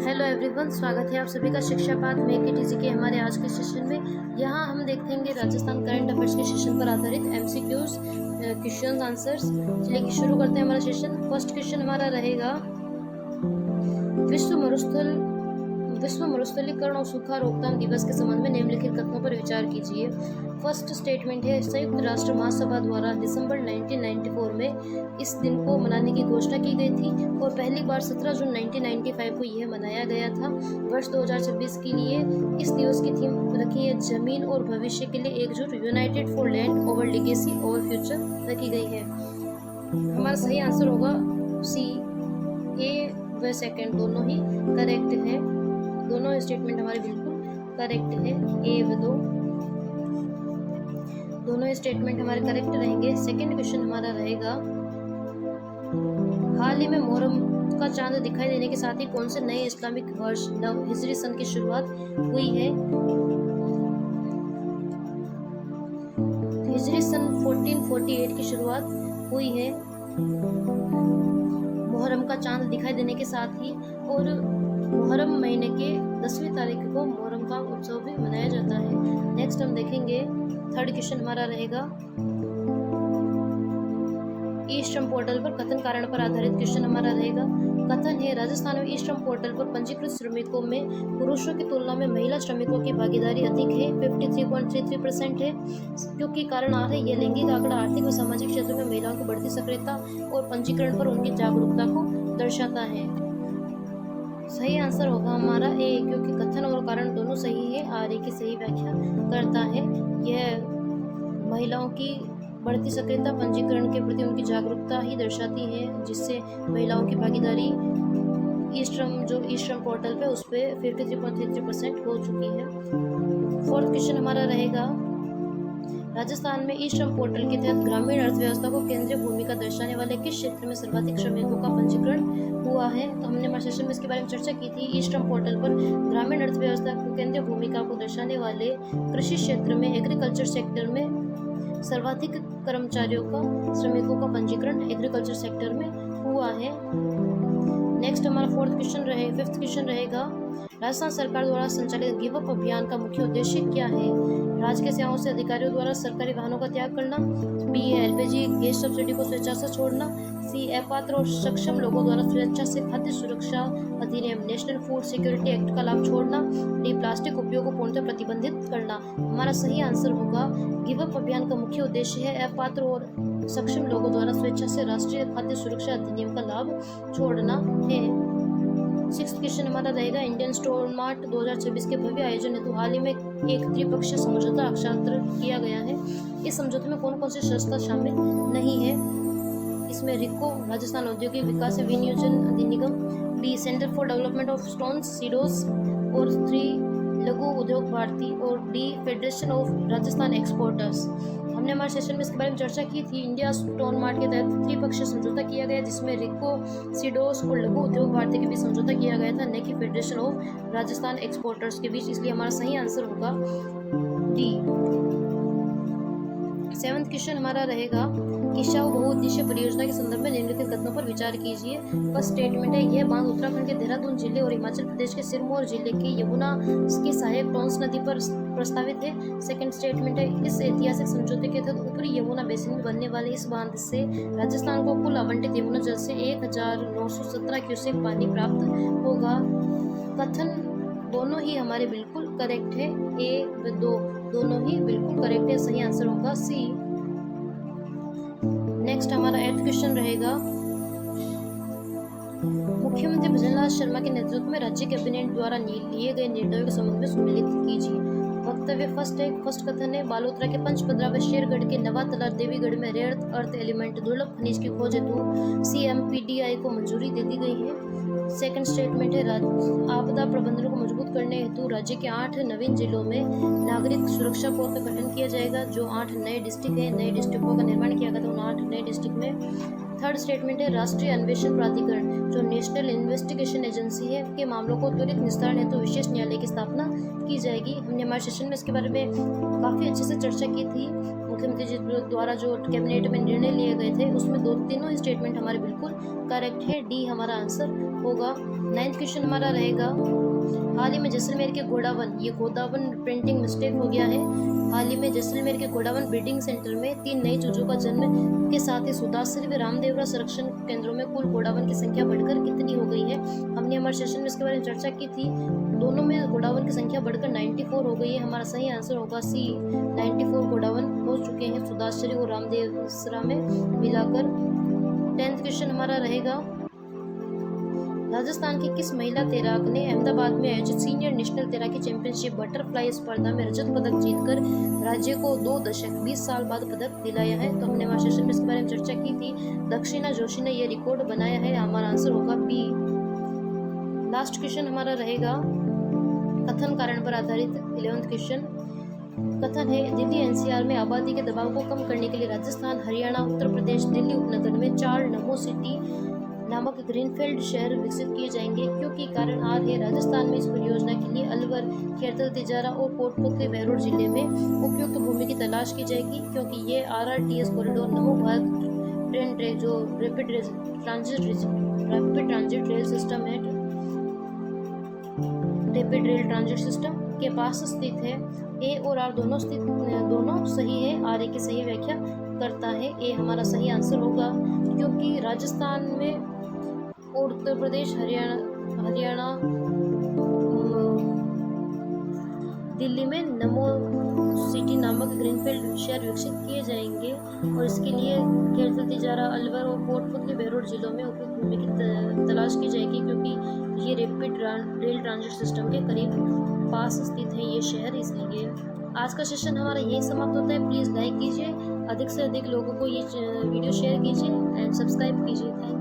Hello everyone, स्वागत है आप सभी का शिक्षा पाठ में केटीजी के हमारे आज के सेशन में। यहाँ हम देखेंगे राजस्थान करंट अफेयर्स के सेशन पर आधारित एमसीक्यूज क्वेश्चंस आंसर्स। चलिए शुरू करते हैं हमारा सेशन। फर्स्ट क्वेश्चन हमारा रहेगा, विश्व मरुस्थलीकरण और सूखा रोकथाम दिवस के संबंध में निम्नलिखित कथनों पर विचार कीजिए। फर्स्ट स्टेटमेंट है, संयुक्त राष्ट्र महासभा द्वारा दिसंबर 1994 में इस दिन को मनाने की घोषणा की गई थी और पहली बार 17 जून 1995 को यह मनाया गया था। वर्ष 2026 के लिए इस दिवस की थीम रखी है, जमीन और भविष्य के लिए एकजुट, United for land over legacy over future रखी गई है। हमारा सही आंसर होगा सी। ए व सेकंड दोनों ही करेक्ट है, दोनों स्टेटमेंट हमारे बिल्कुल करेक्ट है। ए व दो दोनों स्टेटमेंट हमारे करेक्ट रहेंगे। सेकंड क्वेश्चन हमारा रहेगा, हाल ही में मुहर्रम का चांद दिखाई देने के साथ ही कौन से नए इस्लामिक वर्ष नव हिजरी सन की शुरुआत हुई है? हिजरी सन 1448 की शुरुआत हुई है मुहर्रम का चांद दिखाई देने के साथ ही, और मुहर्रम महीने के 10वीं तारीख को मुहर्रम का उत्सव भी मनाया जाता है। नेक्स्ट हम देखेंगे, थर्ड क्वेश्चन हमारा रहेगा, ई श्रम पोर्टल पर कथन कारण पर आधारित क्वेश्चन हमारा रहेगा। कथन है, राजस्थान में ई श्रम पोर्टल पर पंजीकृत श्रमिकों में पुरुषों की तुलना में महिला श्रमिकों की भागीदारी अधिक है, 53.33% है। क्योंकि कारण आ रहा है, यह लैंगिक आंकड़ा आर्थिक व सामाजिक क्षेत्र में महिलाओं की बढ़ती सक्रियता और पंजीकरण पर उनकी जागरूकता को दर्शाता है। सही आंसर होगा हमारा ए, क्योंकि कथन और कारण दोनों सही है। आर की सही व्याख्या करता है। यह महिलाओं की बढ़ती सक्रियता पंजीकरण के प्रति उनकी जागरूकता ही दर्शाती है, जिससे महिलाओं की भागीदारी ई श्रम पोर्टल पे उस पर 53.33% हो चुकी है। फोर्थ क्वेश्चन हमारा रहेगा, राजस्थान में ई श्रम पोर्टल के तहत ग्रामीण अर्थव्यवस्था को केंद्रीय भूमिका दर्शाने वाले किस क्षेत्र में सर्वाधिक श्रमिकों का पंजीकरण हुआ है? तो हमने हमारे सेशन में इसके बारे में चर्चा की थी। ई श्रम पोर्टल पर ग्रामीण अर्थव्यवस्था को केंद्रीय भूमिका को दर्शाने वाले कृषि क्षेत्र में, एग्रीकल्चर सेक्टर में सर्वाधिक कर्मचारियों का, श्रमिकों का पंजीकरण एग्रीकल्चर सेक्टर में हुआ है। नेक्स्ट हमारा फिफ्थ क्वेश्चन रहेगा, राजस्थान सरकार द्वारा संचालित गिव अप अभियान का मुख्य उद्देश्य क्या है? राजकीय सेवाओं से अधिकारियों द्वारा सरकारी वाहनों का त्याग करना, बी एलपीजी गैस सब्सिडी को स्वेच्छा से छोड़ना, सी अपात्र और सक्षम लोगों द्वारा स्वेच्छा से खाद्य सुरक्षा अधिनियम नेशनल फूड सिक्योरिटी एक्ट का लाभ छोड़ना, डी प्लास्टिक उपयोग को पूर्णतः प्रतिबंधित करना। हमारा सही आंसर होगा, गिव अप अभियान का मुख्य उद्देश्य है अपात्र और सक्षम लोगों द्वारा स्वेच्छा से राष्ट्रीय खाद्य सुरक्षा अधिनियम का लाभ छोड़ना है। सिक्स्थ क्वेश्चन हमारा रहेगा, इंडियन स्टोर मार्ट 2026 के भव्य आयोजन हेतु हाल ही में एक त्रिपक्षीय समझौता हस्ताक्षर किया गया है। इस समझौते में कौन कौन सी संस्था शामिल नहीं है? इसमें रिको राजस्थान औद्योगिक विकास विनियोजन अधिनिगम, B center for development of stones सीडोस, और 3 लघु उद्योग भारती, और D federation of Rajasthan exporters. हमने हमारे सेशन में इसके बारे में चर्चा की थी। इंडिया स्टोन मार्ट के तहत त्रिपक्षीय समझौता किया गया, जिसमें रिको, सीडोस और लघु उद्योग भारती के बीच समझौता किया गया था, न कि फेडरेशन ऑफ राजस्थान एक्सपोर्टर्स के बीच। इसलिए हमारा सही आंसर होगा डी। सेवंथ क्वेश्चन हमारा रहेगा, किसाऊ बहुउद्देशीय परियोजना के संदर्भ में निम्नलिखित कथनों पर विचार कीजिए। फर्स्ट स्टेटमेंट है, यह बांध उत्तराखंड के देहरादून जिले और हिमाचल प्रदेश के सिरमौर जिले के यमुना की सहायक टोंस नदी पर प्रस्तावित है। सेकंड स्टेटमेंट है, इस ऐतिहासिक समझौते के तहत ऊपरी यमुना बेसिन में बनने वाले इस बांध से राजस्थान को कुल आवंटित यमुना जल से 1917 क्यूसेक पानी प्राप्त होगा। कथन दोनों ही हमारे बिल्कुल करेक्ट है। ए व दो दोनों ही बिल्कुल करेक्ट है। सही आंसर होगा सी। नेक्स्ट हमारा 8th क्वेश्चन रहेगा, मुख्यमंत्री भजनलाल शर्मा के नेतृत्व में राज्य कैबिनेट द्वारा लिए गए निर्णयों के संबंध में सुमेलित कीजिए। वक्तव्य फर्स्ट कथन है, बालोतरा के पंचपदरा व शेरगढ़ के नवातला देवीगढ़ में रेयर अर्थ एलिमेंट दुर्लभ खनिज की खोज हेतु CMPDI को मंजूरी दे दी गई है। सेकंड स्टेटमेंट है, आपदा प्रबंधन को मजबूत करने हेतु राज्य के 8 नवीन जिलों में नागरिक सुरक्षा कोर का गठन किया जाएगा, जो 8 नए डिस्ट्रिक्ट है, नए डिस्ट्रिक्टों का निर्माण किया गया था उन 8 नए डिस्ट्रिक्ट में। थर्ड स्टेटमेंट है, राष्ट्रीय अन्वेषण प्राधिकरण जो नेशनल इन्वेस्टिगेशन एजेंसी है के मामलों को त्वरित निस्तारण हेतु विशेष न्यायालय की स्थापना की जाएगी। हमने हमारे सेशन में इसके बारे में काफ़ी अच्छे से चर्चा की थी। मुख्यमंत्री जी द्वारा जो कैबिनेट में निर्णय लिए गए थे उसमें तीनों स्टेटमेंट हमारे बिल्कुल करेक्ट है। डी हमारा आंसर होगा। 9th क्वेश्चन हमारा रहेगा, हाल ही में जैसलमेर के गोडावन, ये गोदावन प्रिंटिंग मिस्टेक हो गया है। हाल ही में जैसलमेर के गोडावन ब्रीडिंग सेंटर में 3 नई चूजों का जन्म के साथ ही सुदासरी व रामदेवरा संरक्षण केंद्रों में कुल गोडावन की संख्या बढ़कर कितनी हो गई है। हमने हमारे सेशन में इसके बारे में चर्चा की थी। दोनों में गोडावन की संख्या बढ़कर 94 हो गई है। हमारा सही आंसर होगा सी, 94 गोडावन हो चुके हैं सुदासरी और रामदेवरा में मिलाकर। 10th क्वेश्चन हमारा रहेगा, राजस्थान की किस महिला तैराक ने अहमदाबाद में आयोजित सीनियर नेशनल तैराकी चैंपियनशिप बटरफ्लाई स्पर्धा में रजत पदक जीतकर राज्य को 2 दशक 20 साल बाद पदक दिलाया है। तो हमने हमारे सेशन में इसके बारे में चर्चा की थी। दक्षिणा जोशी ने यह रिकॉर्ड बनाया है। हमारा आंसर होगा बी। लास्ट क्वेश्चन हमारा रहेगा, कथन कारण पर आधारित 11th क्वेश्चन। कथन है, दिल्ली एनसीआर में आबादी के दबाव को कम करने के लिए राजस्थान, हरियाणा, उत्तर प्रदेश, दिल्ली उपनगर में 4 नमो सिटी नामक ग्रीनफील्ड शहर विकसित किए जाएंगे, क्योंकि कारण आर है। राजस्थान में इस परियोजना के लिए अलवर, खेरतल, तिजारा और कोटपुतली बहरोड जिले में उपयुक्त भूमि की तलाश की जाएगी, क्योंकि ये आरआरटीएस कॉरिडोर नमो भारत ट्रेन जो रैपिड ट्रांजिट रेल सिस्टम है, रैपिड रेल ट्रांजिट सिस्टम के पास स्थित है। ए और आर दोनों सही है। आर ए की सही व्याख्या करता है। ए हमारा सही आंसर होगा, क्योंकि राजस्थान में और उत्तर प्रदेश, हरियाणा, दिल्ली में नमो सिटी नामक ग्रीनफील्ड शहर विकसित किए जाएंगे, और इसके लिए खेरतल, तिजारा, अलवर और कोटपुतली बहरोड जिलों में उपयुक्त भूमि की तलाश की जाएगी, क्योंकि ये रैपिड रेल ट्रांजिट सिस्टम के करीब पास स्थित है ये शहर। इसलिए आज का सेशन हमारा यही समाप्त होता है। प्लीज़ लाइक कीजिए, अधिक से अधिक लोगों को ये वीडियो शेयर कीजिए एंड सब्सक्राइब कीजिए। Thank you.